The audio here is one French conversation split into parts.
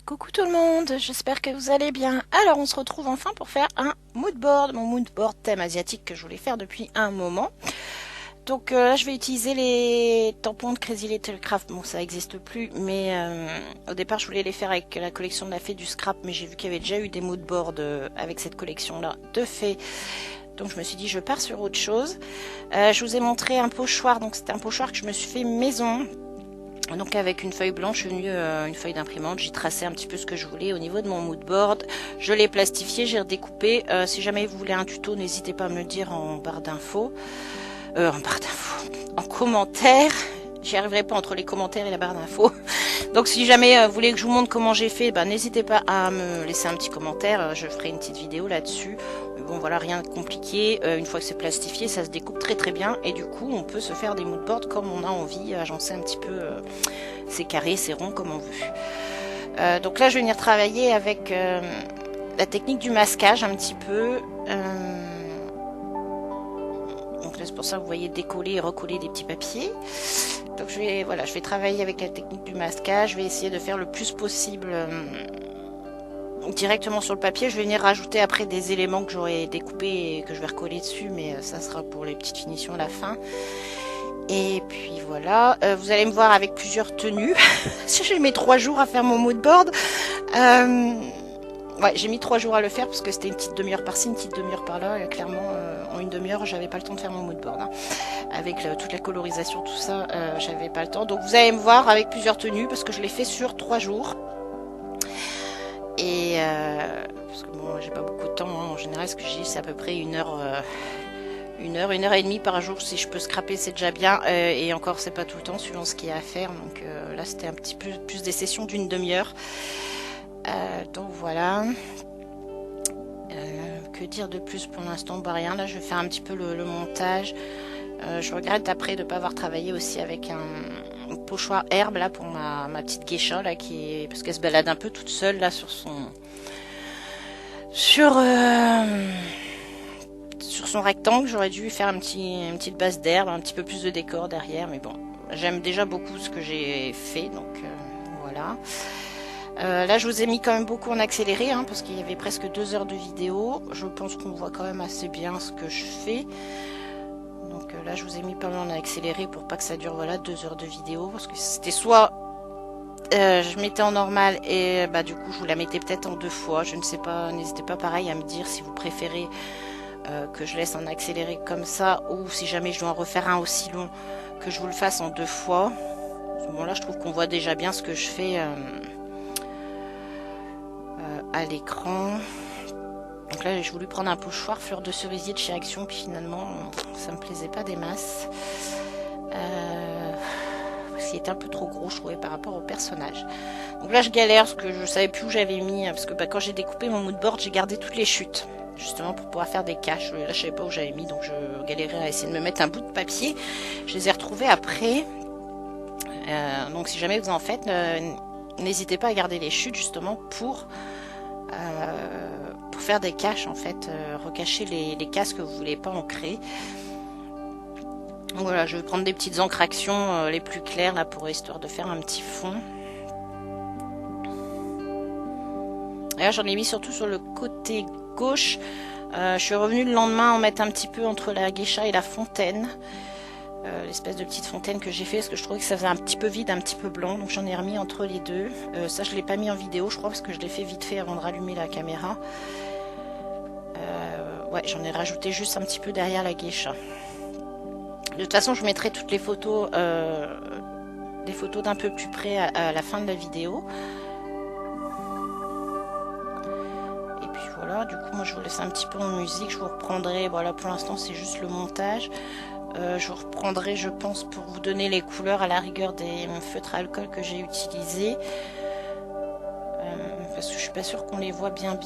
Coucou tout le monde, j'espère que vous allez bien. Alors on se retrouve enfin pour faire un mood board, mon mood board thème asiatique que je voulais faire depuis un moment. Donc là je vais utiliser les tampons de Crazy Little Craft, bon ça n'existe plus, mais au départ je voulais les faire avec la collection de la fée du scrap, mais j'ai vu qu'il y avait déjà eu des mood boards avec cette collection là de fées. Donc je me suis dit je pars sur autre chose. Je vous ai montré un pochoir, donc c'était un pochoir que je me suis fait maison. Donc avec une feuille blanche, une feuille d'imprimante, j'ai tracé un petit peu ce que je voulais au niveau de mon mood board. Je l'ai plastifié, j'ai redécoupé. Si jamais vous voulez un tuto, n'hésitez pas à me le dire en barre d'infos. En commentaire. J'y arriverai pas entre les commentaires et la barre d'infos. Donc si jamais vous voulez que je vous montre comment j'ai fait, n'hésitez pas à me laisser un petit commentaire. Je ferai une petite vidéo là-dessus. Mais bon voilà, rien de compliqué. Une fois que c'est plastifié, ça se découpe très très bien. Et du coup, on peut se faire des moodboards comme on a envie, agencer un petit peu c'est carré, c'est rond comme on veut. Donc là, je vais venir travailler avec la technique du masquage un petit peu. Donc là, c'est pour ça que vous voyez décoller et recoller des petits papiers. Donc je vais travailler avec la technique du masquage. Je vais essayer de faire le plus possible directement sur le papier. Je vais venir rajouter après des éléments que j'aurai découpés et que je vais recoller dessus, mais ça sera pour les petites finitions à la fin. Et puis voilà, vous allez me voir avec plusieurs tenues. J'ai mis 3 jours à faire mon mood board. Ouais, j'ai mis 3 jours à le faire parce que c'était une petite demi-heure par-ci, une petite demi-heure par-là. Et clairement, en une demi-heure, j'avais pas le temps de faire mon mood board. Hein. Avec toute la colorisation, tout ça, j'avais pas le temps. Donc vous allez me voir avec plusieurs tenues parce que je l'ai fait sur 3 jours. Et parce que bon, j'ai pas beaucoup de temps. Hein. En général, ce que j'ai, c'est à peu près une heure et demie par jour. Si je peux scraper, c'est déjà bien. Et encore, c'est pas tout le temps, suivant ce qu'il y a à faire. Donc là, c'était un petit peu plus des sessions d'une demi-heure. Donc voilà. Que dire de plus pour l'instant? Rien. Là, je vais faire un petit peu le montage. Je regrette après de ne pas avoir travaillé aussi avec un pochoir herbe là pour ma petite geisha là parce qu'elle se balade un peu toute seule là sur son rectangle. J'aurais dû faire une petite base d'herbe, un petit peu plus de décor derrière, mais bon, j'aime déjà beaucoup ce que j'ai fait, donc voilà. Là, je vous ai mis quand même beaucoup en accéléré, hein, parce qu'il y avait presque 2 heures de vidéo. Je pense qu'on voit quand même assez bien ce que je fais. Donc là, je vous ai mis pas mal en accéléré pour pas que ça dure 2 heures de vidéo, parce que c'était soit je mettais en normal et du coup je vous la mettais peut-être en 2 fois. Je ne sais pas, n'hésitez pas pareil à me dire si vous préférez que je laisse en accéléré comme ça, ou si jamais je dois en refaire un aussi long, que je vous le fasse en 2 fois. Bon là, je trouve qu'on voit déjà bien ce que je fais à l'écran. Donc là, j'ai voulu prendre un pochoir fleur de cerisier de chez Action, puis finalement, ça me plaisait pas des masses. Parce qu'il était un peu trop gros, je trouvais, par rapport au personnage. Donc là, je galère, parce que je savais plus où j'avais mis, parce que quand j'ai découpé mon mood board, j'ai gardé toutes les chutes, justement pour pouvoir faire des caches. Là, je savais pas où j'avais mis, donc je galérais à essayer de me mettre un bout de papier. Je les ai retrouvés après. Donc si jamais vous en faites, n'hésitez pas à garder les chutes, justement, pour faire des caches, en fait, recacher les cases que vous voulez pas ancrer. Donc voilà, je vais prendre des petites encres Action les plus claires là pour histoire de faire un petit fond. Et là, j'en ai mis surtout sur le côté gauche. Je suis revenue le lendemain en mettre un petit peu entre la geisha et la fontaine. L'espèce de petite fontaine que j'ai fait parce que je trouvais que ça faisait un petit peu vide, un petit peu blanc. Donc j'en ai remis entre les deux. Ça, je l'ai pas mis en vidéo, je crois, parce que je l'ai fait vite fait avant de rallumer la caméra. Ouais, j'en ai rajouté juste un petit peu derrière la geisha. De toute façon, je mettrai toutes les photos, des photos d'un peu plus près à la fin de la vidéo. Et puis voilà, du coup, moi je vous laisse un petit peu en musique. Je vous reprendrai, voilà, pour l'instant c'est juste le montage. Je vous reprendrai, je pense, pour vous donner les couleurs à la rigueur des feutres à alcool que j'ai utilisés. Parce que je suis pas sûre qu'on les voit bien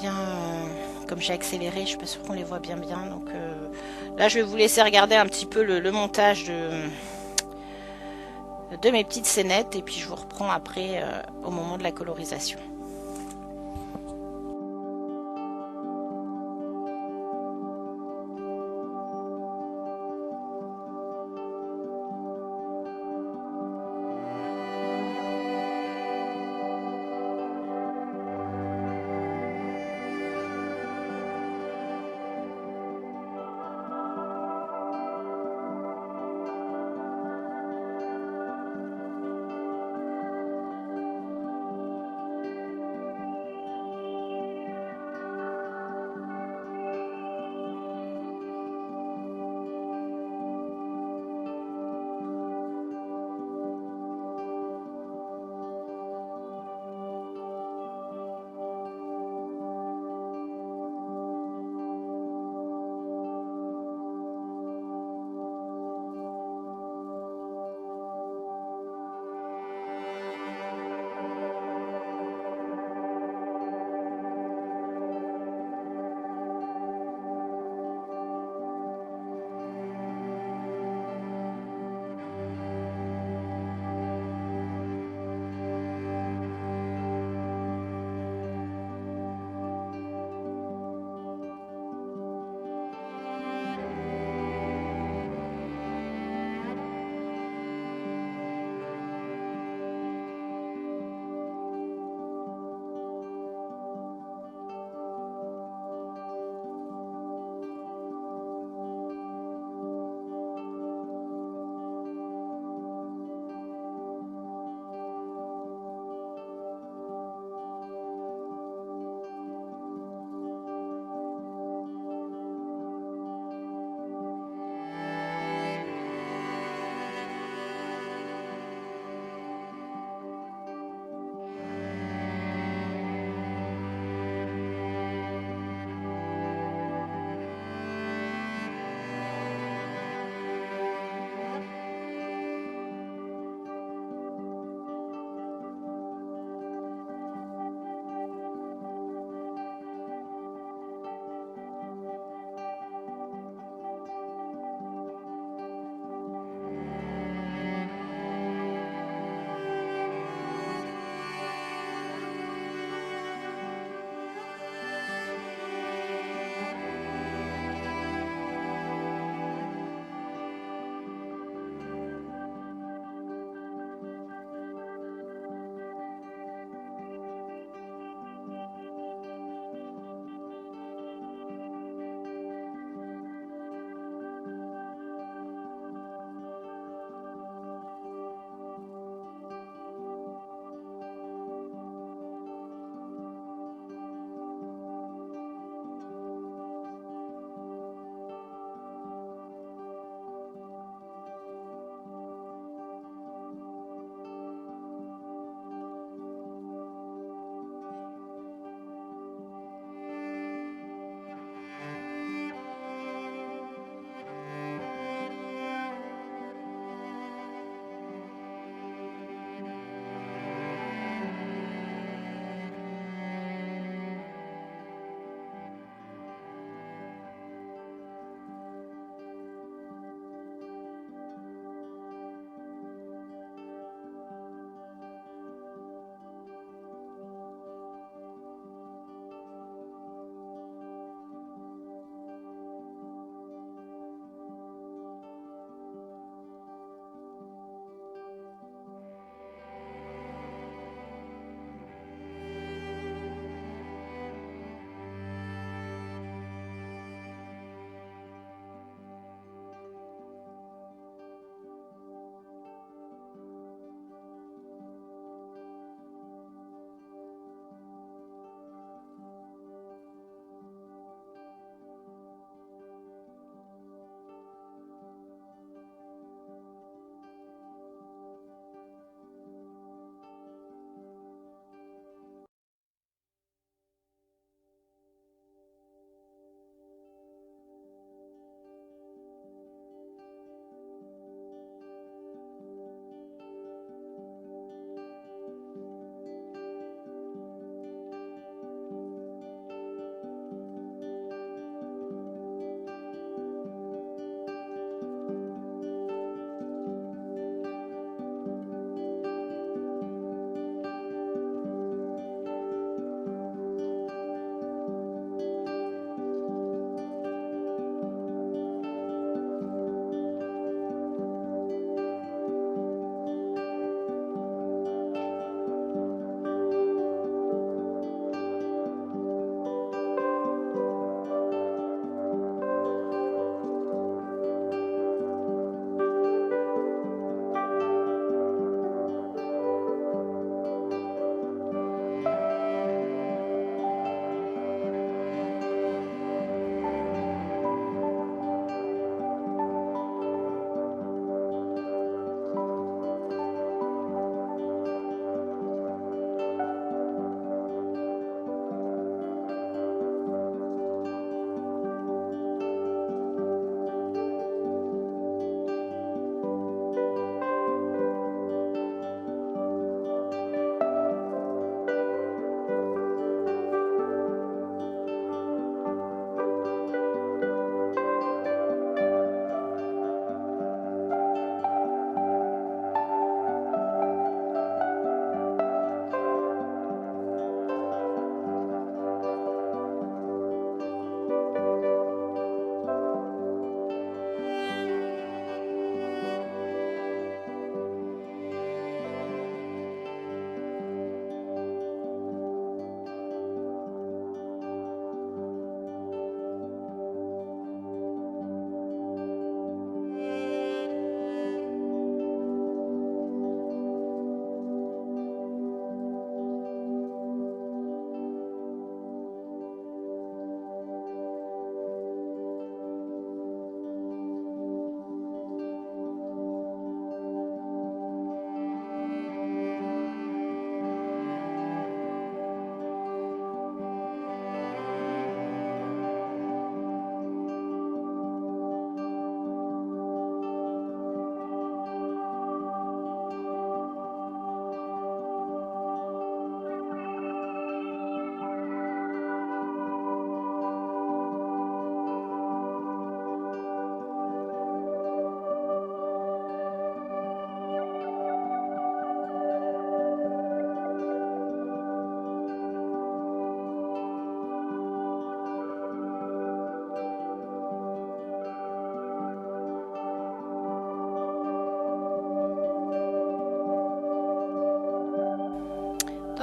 comme j'ai accéléré, je suis pas sûre qu'on les voit bien donc là je vais vous laisser regarder un petit peu le montage de mes petites scénettes et puis je vous reprends après au moment de la colorisation.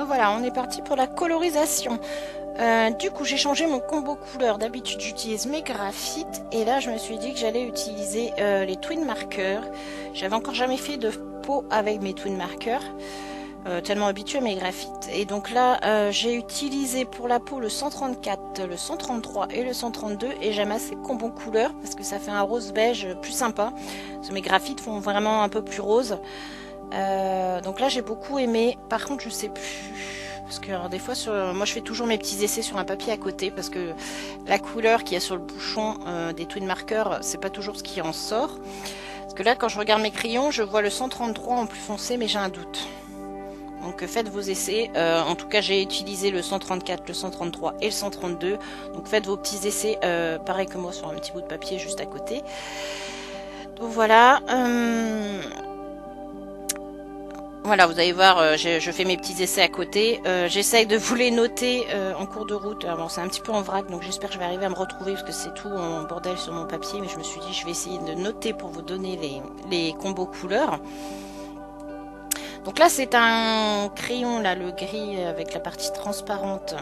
voilà, on est parti pour la colorisation. Du coup, j'ai changé mon combo couleur. D'habitude, j'utilise mes graphites. Et là, je me suis dit que j'allais utiliser les twin markers. J'avais encore jamais fait de peau avec mes twin markers. Tellement habituée à mes graphites. Et donc là, j'ai utilisé pour la peau le 134, le 133 et le 132. Et j'aime assez combo couleur parce que ça fait un rose beige plus sympa. Parce que mes graphites font vraiment un peu plus rose. Donc là, j'ai beaucoup aimé. Par contre, je sais plus. Parce que alors, des fois, moi je fais toujours mes petits essais sur un papier à côté parce que la couleur qu'il y a sur le bouchon des twin markers, c'est pas toujours ce qui en sort. Parce que là, quand je regarde mes crayons, je vois le 133 en plus foncé, mais j'ai un doute. Donc faites vos essais. En tout cas, j'ai utilisé le 134, le 133 et le 132. Donc faites vos petits essais, pareil que moi, sur un petit bout de papier juste à côté. Donc voilà. Voilà, vous allez voir, je fais mes petits essais à côté. J'essaye de vous les noter en cours de route. Bon, c'est un petit peu en vrac, donc j'espère que je vais arriver à me retrouver parce que c'est tout en bordel sur mon papier. Mais je me suis dit, je vais essayer de noter pour vous donner les combos couleurs. Donc là, c'est un crayon, là, le gris avec la partie transparente.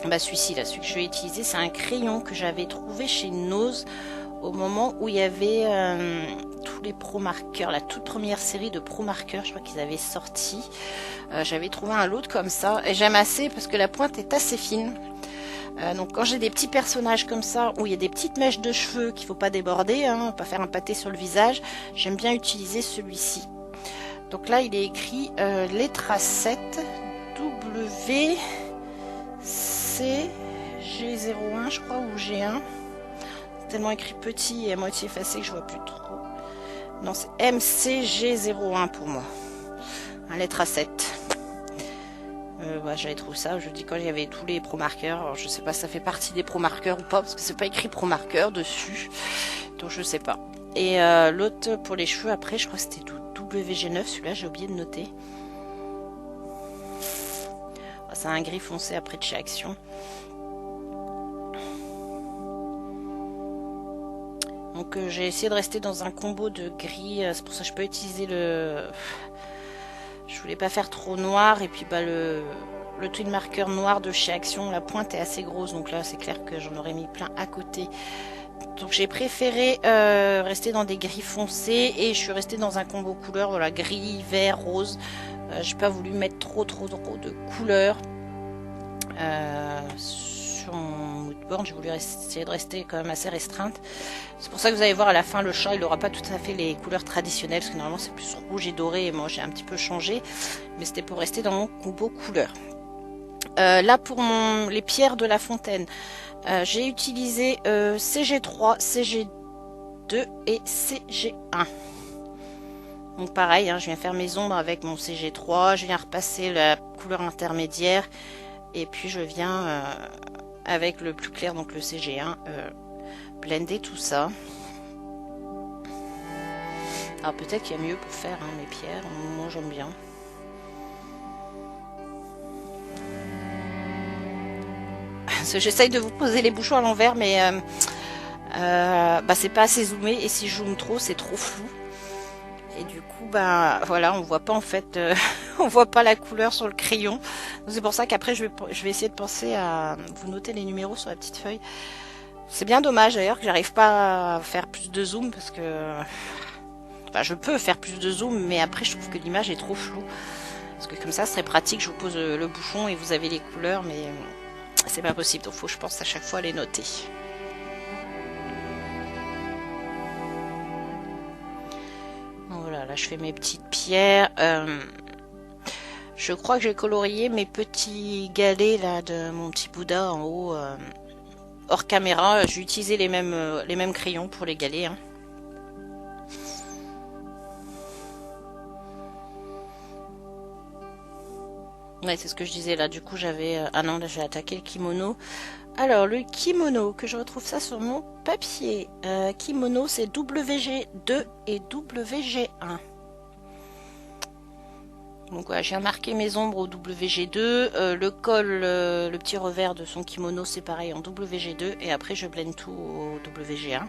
Bah, celui-ci, là, celui que je vais utiliser, c'est un crayon que j'avais trouvé chez Nose au moment où il y avait tous les Pro Markers, la toute première série de Pro Markers, je crois qu'ils avaient sorti. J'avais trouvé un lot comme ça et j'aime assez parce que la pointe est assez fine. Donc quand j'ai des petits personnages comme ça où il y a des petites mèches de cheveux qu'il faut pas déborder, hein, pas faire un pâté sur le visage, j'aime bien utiliser celui-ci. Donc là il est écrit lettre A7 W C G01 je crois ou G1. Tellement écrit petit et à moitié effacé que je vois plus trop. Non, c'est MCG01 pour moi. Un lettre A7. Ouais, j'avais trouvé ça. Je dis quand il y avait tous les pro marqueurs. Alors, je sais pas si ça fait partie des pro marqueurs ou pas parce que c'est pas écrit pro marqueur dessus. Donc je sais pas. Et l'autre pour les cheveux après, je crois que c'était WG9. Celui-là, j'ai oublié de noter. C'est un gris foncé après de chez Action. Donc j'ai essayé de rester dans un combo de gris, c'est pour ça que je peux utiliser le... Je voulais pas faire trop noir et puis bah le twin marker noir de chez Action, la pointe est assez grosse donc là c'est clair que j'en aurais mis plein à côté. Donc j'ai préféré rester dans des gris foncés et je suis restée dans un combo couleur, voilà, gris, vert, rose. J'ai pas voulu mettre trop de couleurs. Sur mon moodboard, j'ai voulu essayer de rester quand même assez restreinte. C'est pour ça que vous allez voir à la fin le chat, il n'aura pas tout à fait les couleurs traditionnelles, parce que normalement c'est plus rouge et doré, et moi j'ai un petit peu changé, mais c'était pour rester dans mon combo couleur. Là pour les pierres de la fontaine, j'ai utilisé CG3, CG2 et CG1. Donc pareil, hein, je viens faire mes ombres avec mon CG3, je viens repasser la couleur intermédiaire, et puis je viens avec le plus clair, donc le CG1, blender tout ça. Alors peut-être qu'il y a mieux pour faire mes pierres, moi j'aime bien. J'essaye de vous poser les bouchons à l'envers, mais bah, c'est pas assez zoomé, et si je zoome trop, c'est trop flou. Et du coup, bah voilà, on voit pas en fait, on voit pas la couleur sur le crayon. C'est pour ça qu'après je vais essayer de penser à vous noter les numéros sur la petite feuille. C'est bien dommage d'ailleurs que j'arrive pas à faire plus de zoom parce que, enfin, je peux faire plus de zoom, mais après je trouve que l'image est trop floue. Parce que comme ça, ce serait pratique. Je vous pose le bouchon et vous avez les couleurs, mais c'est pas possible. Donc faut, je pense, à chaque fois les noter. Voilà, là je fais mes petites pierres. Je crois que j'ai colorié mes petits galets là de mon petit Bouddha en haut hors caméra. J'ai utilisé les mêmes crayons pour les galets. Hein. Ouais, c'est ce que je disais là. Du coup, j'avais... ah non, là j'ai attaqué le kimono. Alors, le kimono, que je retrouve ça sur mon papier. Kimono, c'est WG2 et WG1. Donc voilà, j'ai marqué mes ombres au WG2. Le col, le petit revers de son kimono, c'est pareil en WG2. Et après, je blende tout au WG1.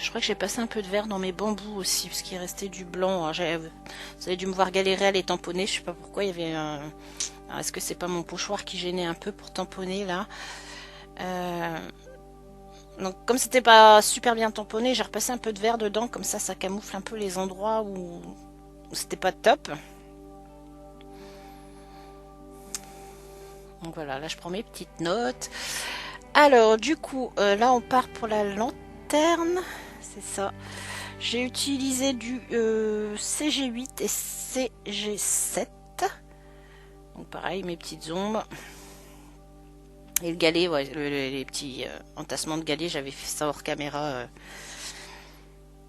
Je crois que j'ai passé un peu de vert dans mes bambous aussi, parce qu'il restait du blanc. Alors, vous avez dû me voir galérer à les tamponner, je sais pas pourquoi, il y avait un... Est-ce que c'est pas mon pochoir qui gênait un peu pour tamponner là? Donc comme c'était pas super bien tamponné, j'ai repassé un peu de vert dedans, comme ça camoufle un peu les endroits où c'était pas top. Donc voilà, là je prends mes petites notes. Alors du coup, là on part pour la lanterne, c'est ça. J'ai utilisé du CG8 et CG7. Donc pareil, mes petites ombres. Et le galet, ouais, les petits entassements de galet, j'avais fait ça hors caméra.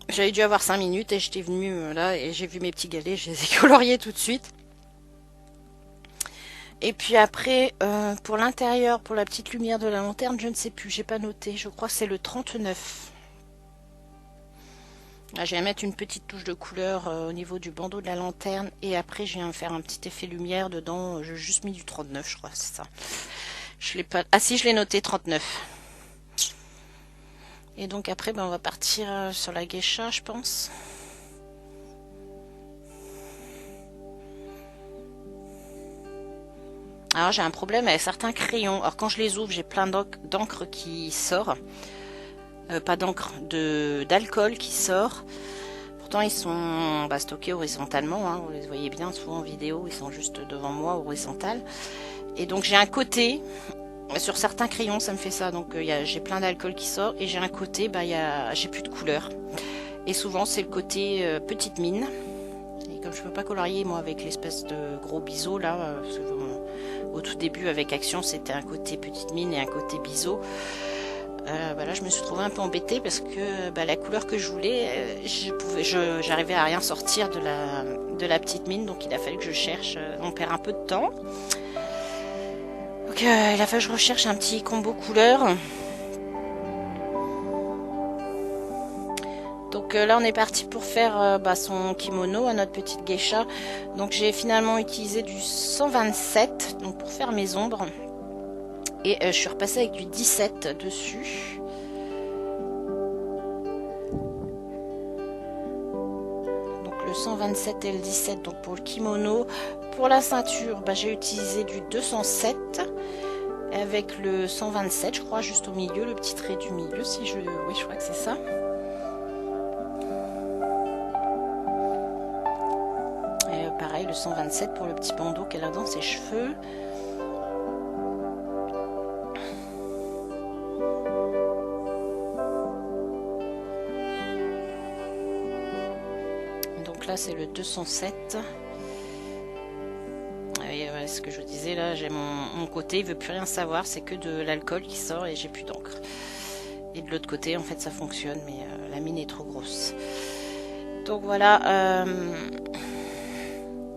J'avais dû avoir 5 minutes et j'étais venue là et j'ai vu mes petits galets, je les ai coloriés tout de suite. Et puis après, pour l'intérieur, pour la petite lumière de la lanterne, je ne sais plus, j'ai pas noté, je crois que c'est le 39. Là, je vais mettre une petite touche de couleur au niveau du bandeau de la lanterne et après je viens faire un petit effet lumière dedans, j'ai juste mis du 39 je crois, c'est ça. Je l'ai pas... Ah si, je l'ai noté 39. Et donc après, on va partir sur la geisha, je pense. Alors j'ai un problème avec certains crayons. Alors quand je les ouvre, j'ai plein d'encre qui sort. Pas d'encre, d'alcool qui sort. Pourtant ils sont stockés horizontalement. Hein. Vous les voyez bien souvent en vidéo, ils sont juste devant moi horizontal. Et donc j'ai un côté, sur certains crayons ça me fait ça, donc j'ai plein d'alcool qui sort et j'ai un côté, j'ai plus de couleur. Et souvent c'est le côté petite mine. Et comme je peux pas colorier moi avec l'espèce de gros biseau là, parce que, au tout début avec Action c'était un côté petite mine et un côté biseau. Là je me suis trouvée un peu embêtée parce que la couleur que je voulais, j'arrivais à rien sortir de la petite mine, donc il a fallu que je cherche, on perd un peu de temps. Donc il a fallu que je recherche un petit combo couleur. Donc là on est parti pour faire son kimono à notre petite geisha. Donc j'ai finalement utilisé du 127 donc pour faire mes ombres. Et je suis repassée avec du 17 dessus. Donc le 127 et le 17 donc pour le kimono. Pour la ceinture, j'ai utilisé du 207 avec le 127, je crois, juste au milieu, le petit trait du milieu. Oui, je crois que c'est ça. Et pareil, le 127 pour le petit bandeau qu'elle a dans ses cheveux. Donc là, c'est le 207. Ce que je disais là, j'ai mon côté, il veut plus rien savoir, c'est que de l'alcool qui sort et j'ai plus d'encre. Et de l'autre côté, en fait, ça fonctionne, mais la mine est trop grosse. Donc voilà.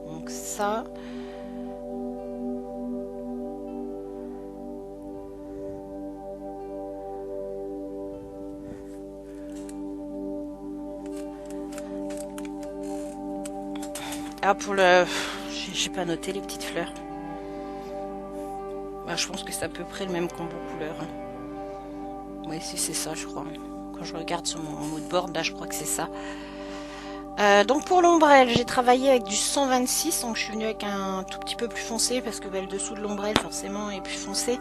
Donc ça. Ah, pour le... J'ai pas noté les petites fleurs. Je pense que c'est à peu près le même combo couleur. Oui, si c'est ça, je crois. Quand je regarde sur mon moodboard, là, je crois que c'est ça. Donc pour l'ombrelle, j'ai travaillé avec du 126. Donc je suis venue avec un tout petit peu plus foncé parce que le dessous de l'ombrelle, forcément, est plus foncé.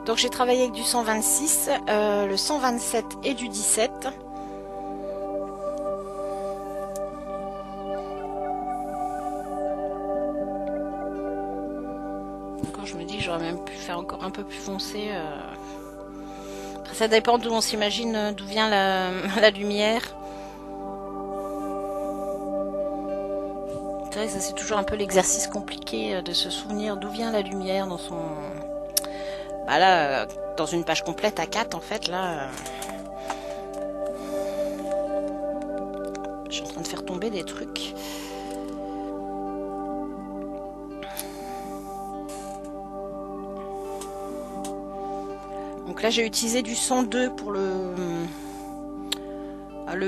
Donc j'ai travaillé avec du 126, le 127 et du 17. Je me dis que j'aurais même pu faire encore un peu plus foncé. Après, ça dépend d'où on s'imagine, d'où vient la lumière. C'est vrai que ça c'est toujours un peu l'exercice compliqué de se souvenir d'où vient la lumière dans son... là, dans une page complète à 4 en fait, là... Je suis en train de faire tomber des trucs. Donc là j'ai utilisé du 102 pour le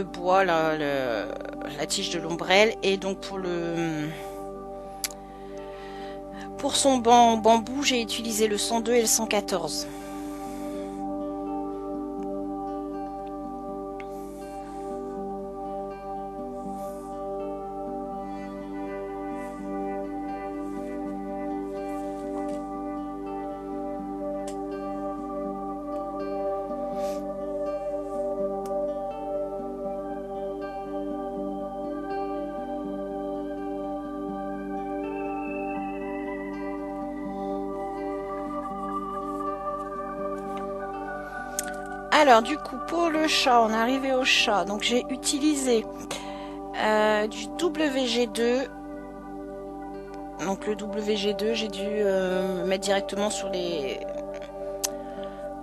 bois, là, la tige de l'ombrelle, et donc pour son bambou j'ai utilisé le 102 et le 114. Alors du coup pour le chat, on est arrivé au chat. Donc j'ai utilisé du WG2. Donc le WG2, j'ai dû me mettre directement sur les...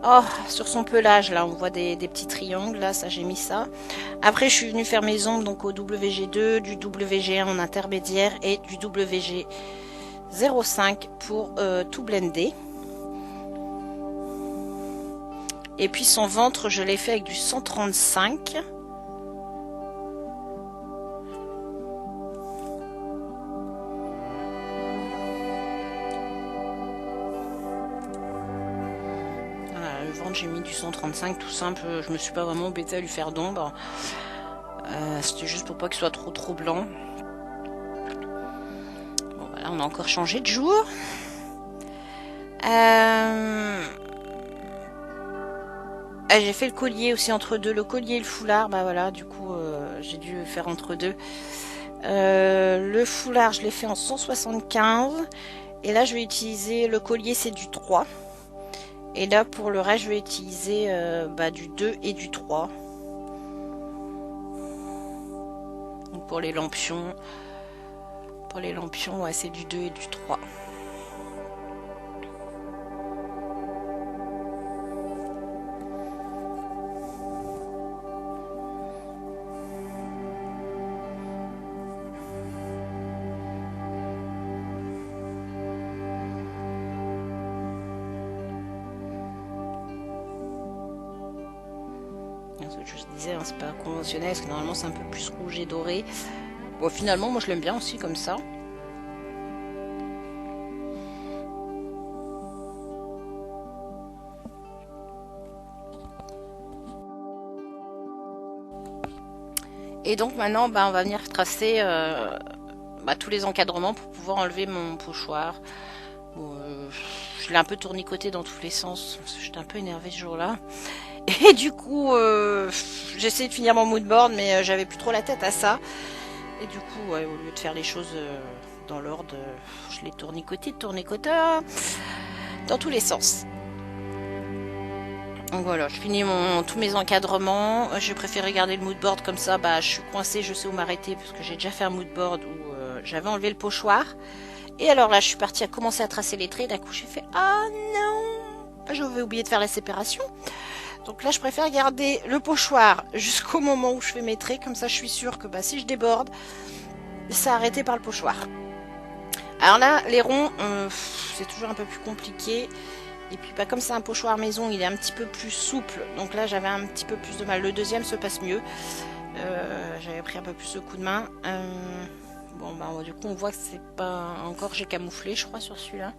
Oh, sur son pelage, là, on voit des petits triangles, là, ça j'ai mis ça. Après, je suis venue faire mes ombres, donc au WG2, du WG1 en intermédiaire et du WG05 pour tout blender. Et puis son ventre, je l'ai fait avec du 135. J'ai mis du 135 tout simple, je me suis pas vraiment embêtée à lui faire d'ombre, c'était juste pour pas qu'il soit trop blanc. Bon voilà, on a encore changé de jour. J'ai fait le collier aussi entre deux, le collier et le foulard, bah voilà, du coup j'ai dû le faire entre deux. Le foulard je l'ai fait en 175 et là je vais utiliser le collier, c'est du 3. Et là, pour le reste, je vais utiliser du 2 et du 3. Donc pour les lampions, ouais, c'est du 2 et du 3. Je disais, hein, c'est pas conventionnel parce que normalement c'est un peu plus rouge et doré. Bon, finalement, moi je l'aime bien aussi comme ça. Et donc maintenant, on va venir tracer tous les encadrements pour pouvoir enlever mon pochoir. Bon, je l'ai un peu tournicoté dans tous les sens. J'étais un peu énervée ce jour-là. Et du coup, j'ai essayé de finir mon moodboard, mais j'avais plus trop la tête à ça. Et du coup, ouais, au lieu de faire les choses dans l'ordre, je l'ai tournicoté dans tous les sens. Donc voilà, je finis tous mes encadrements. J'ai préféré garder le moodboard comme ça. Bah, je suis coincée, je sais où m'arrêter parce que j'ai déjà fait un moodboard où j'avais enlevé le pochoir. Et alors là, je suis partie à commencer à tracer les traits. D'un coup, j'ai fait ah non, j'avais oublié de faire la séparation. Donc là, je préfère garder le pochoir jusqu'au moment où je fais mes traits. Comme ça, je suis sûre que si je déborde, c'est arrêté par le pochoir. Alors là, les ronds, c'est toujours un peu plus compliqué. Et puis, comme c'est un pochoir maison, il est un petit peu plus souple. Donc là, j'avais un petit peu plus de mal. Le deuxième se passe mieux. J'avais pris un peu plus de coup de main. Du coup, on voit que c'est pas... Encore, j'ai camouflé, je crois, sur celui-là.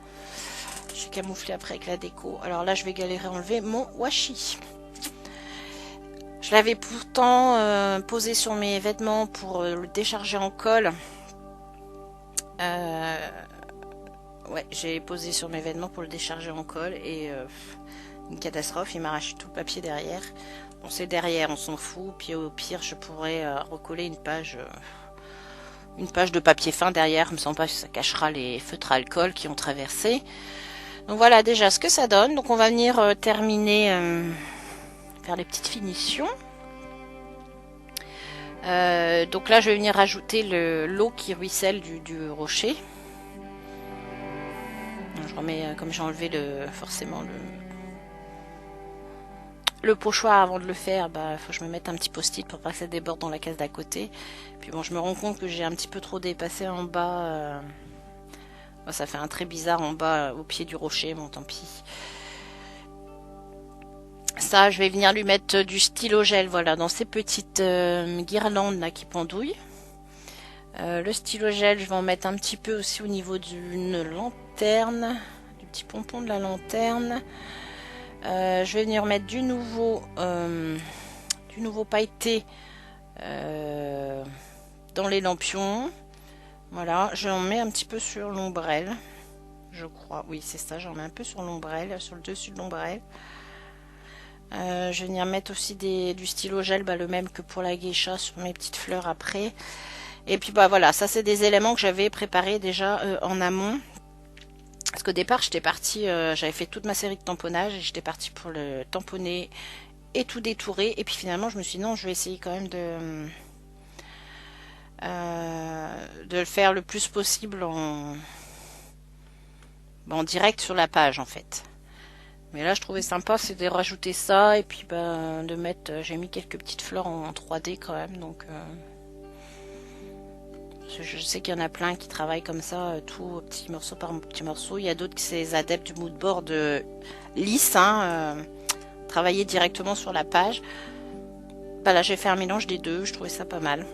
J'ai camouflé après avec la déco. Alors là, je vais galérer à enlever mon washi. Je l'avais pourtant posé sur mes vêtements pour le décharger en colle. Ouais, j'ai posé sur mes vêtements pour le décharger en colle et une catastrophe, il m'arrache tout le papier derrière. Bon, c'est derrière, on s'en fout. Puis au pire, je pourrais recoller une page de papier fin derrière, comme ça ça cachera les feutres à alcool qui ont traversé. Donc voilà déjà ce que ça donne. Donc on va venir terminer, faire les petites finitions. Donc là je vais venir rajouter l'eau qui ruisselle du rocher. Je remets, comme j'ai enlevé forcément le pochoir avant de le faire, faut que je me mette un petit post-it pour pas que ça déborde dans la case d'à côté. Puis bon, je me rends compte que j'ai un petit peu trop dépassé en bas. Ça fait un trait bizarre en bas au pied du rocher, bon tant pis. Ça, je vais venir lui mettre du stylo gel, voilà, dans ces petites guirlandes là qui pendouillent. Le stylo gel, je vais en mettre un petit peu aussi au niveau d'une lanterne, du petit pompon de la lanterne. Je vais venir mettre du nouveau pailleté dans les lampions. Voilà, j'en mets un petit peu sur l'ombrelle, je crois. Oui, c'est ça, j'en mets un peu sur l'ombrelle, sur le dessus de l'ombrelle. Je vais venir mettre aussi du stylo gel, le même que pour la geisha, sur mes petites fleurs après. Et puis voilà, ça c'est des éléments que j'avais préparés déjà en amont. Parce qu'au départ, j'étais partie, j'avais fait toute ma série de tamponnage et j'étais partie pour le tamponner et tout détourer. Et puis finalement, je me suis dit non, je vais essayer quand même de le faire le plus possible en direct sur la page en fait. Mais là, je trouvais sympa, c'est de rajouter ça et puis de mettre. J'ai mis quelques petites fleurs en 3D quand même, donc je sais qu'il y en a plein qui travaillent comme ça, tout petit morceau par petit morceau. Il y a d'autres qui sont des adeptes du mood board lisse, hein, travailler directement sur la page. Bah là, j'ai fait un mélange des deux, je trouvais ça pas mal.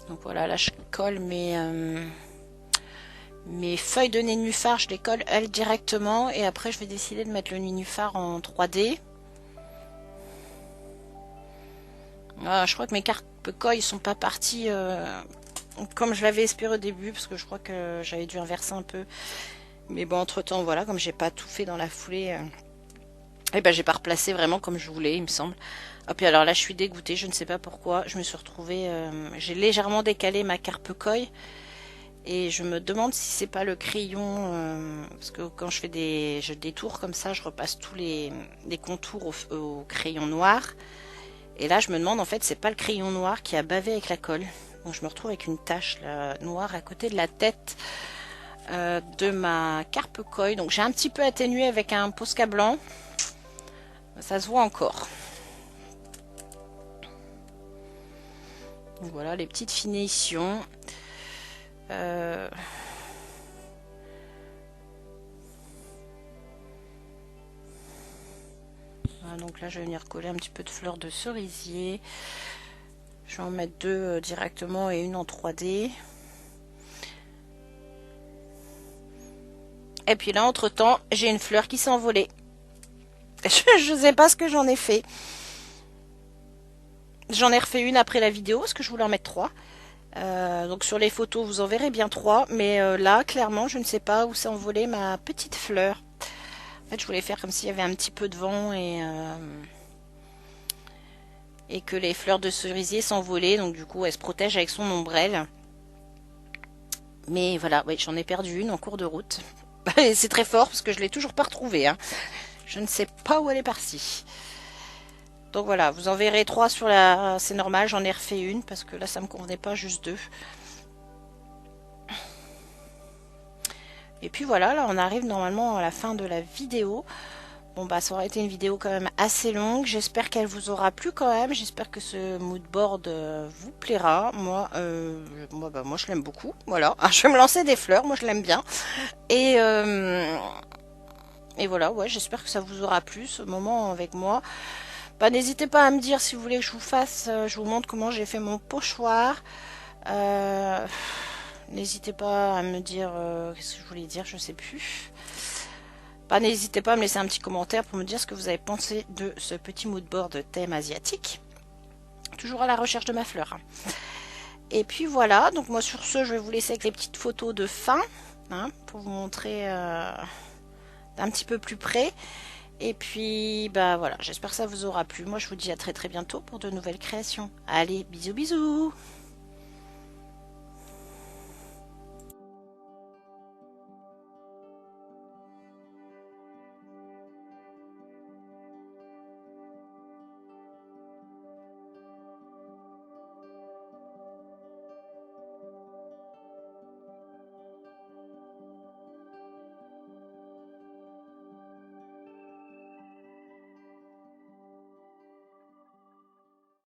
Donc voilà, là je colle mes feuilles de nénuphar, je les colle elles directement et après je vais décider de mettre le nénuphar en 3D. Ah, je crois que mes carpes coy sont pas parties comme je l'avais espéré au début parce que je crois que j'avais dû inverser un peu. Mais bon, entre temps, voilà, comme j'ai pas tout fait dans la foulée, et ben j'ai pas replacé vraiment comme je voulais, il me semble. Ah puis alors là, je suis dégoûtée, je ne sais pas pourquoi. Je me suis retrouvée, j'ai légèrement décalé ma carpe coy et je me demande si c'est pas le crayon, parce que quand je détourne comme ça, je repasse tous les contours au crayon noir. Et là, je me demande en fait, c'est pas le crayon noir qui a bavé avec la colle. Donc je me retrouve avec une tache là, noire à côté de la tête de ma carpe coy. Donc j'ai un petit peu atténué avec un Posca blanc. Ça se voit encore. Donc voilà les petites finitions. Voilà, donc là je vais venir coller un petit peu de fleurs de cerisier. Je vais en mettre deux directement et une en 3D. Et puis là entre temps j'ai une fleur qui s'est envolée. Je ne sais pas ce que j'en ai fait. J'en ai refait une après la vidéo parce que je voulais en mettre 3. Donc sur les photos vous en verrez bien 3. Mais là clairement je ne sais pas où s'est envolée ma petite fleur. En fait je voulais faire comme s'il y avait un petit peu de vent et que les fleurs de cerisier s'envolaient. Donc du coup elle se protège avec son ombrelle. Mais voilà, ouais, j'en ai perdu une en cours de route. Et c'est très fort parce que je l'ai toujours pas retrouvée. Hein. Je ne sais pas où elle est partie. Donc voilà, vous en verrez 3 sur la... C'est normal, j'en ai refait une parce que là ça me convenait pas, juste 2. Et puis voilà, là on arrive normalement à la fin de la vidéo. Bon bah ça aurait été une vidéo quand même assez longue. J'espère qu'elle vous aura plu quand même. J'espère que ce mood board vous plaira. Moi je l'aime beaucoup. Voilà, je vais me lancer des fleurs, moi je l'aime bien. Et voilà, ouais, j'espère que ça vous aura plu ce moment avec moi. Bah, n'hésitez pas à me dire si vous voulez que je vous fasse, je vous montre comment j'ai fait mon pochoir. N'hésitez pas à me dire, qu'est-ce que je voulais dire, je sais plus. Bah, n'hésitez pas à me laisser un petit commentaire pour me dire ce que vous avez pensé de ce petit mood board thème asiatique. Toujours à la recherche de ma fleur. Et puis voilà, donc moi sur ce, je vais vous laisser avec les petites photos de fin, hein, pour vous montrer d'un petit peu plus près. Et puis, bah voilà, j'espère que ça vous aura plu. Moi, je vous dis à très très bientôt pour de nouvelles créations. Allez, bisous bisous!